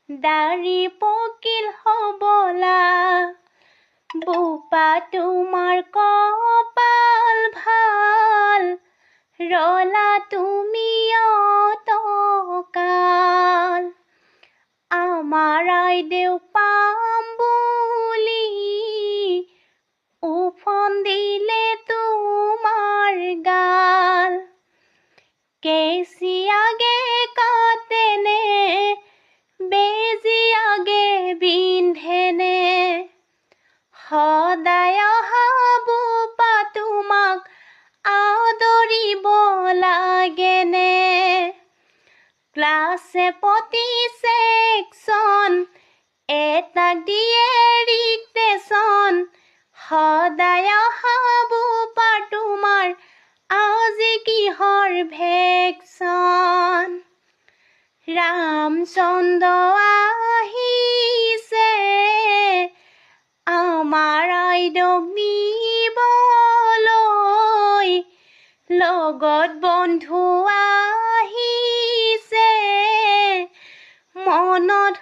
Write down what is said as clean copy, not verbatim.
দাড়ি পকিল হবলা বোপা তোমাৰ কপাল ভাল ৰলা তুমি অতকাল আমাৰ আইদেউ পাম বুলি উফন দিলে তোমাৰ গাল কেচি আগে কাটেনে বেজি আগে বিন্ধেনে সদায় অহা বোপা তোমাক আদৰিব লাগেনে ক্লাছে প্ৰতি ছেকশ্যন এটাক দিয়ে ৰিক্টেশ্যন সদায় অহা বোপা তোমাৰ আজি কিহৰ ভেকশ্যন ৰামচন্দ্ৰ আহিছে আমাৰ আইদেউক নিবলৈ লগত বন্ধু আহিছে মনত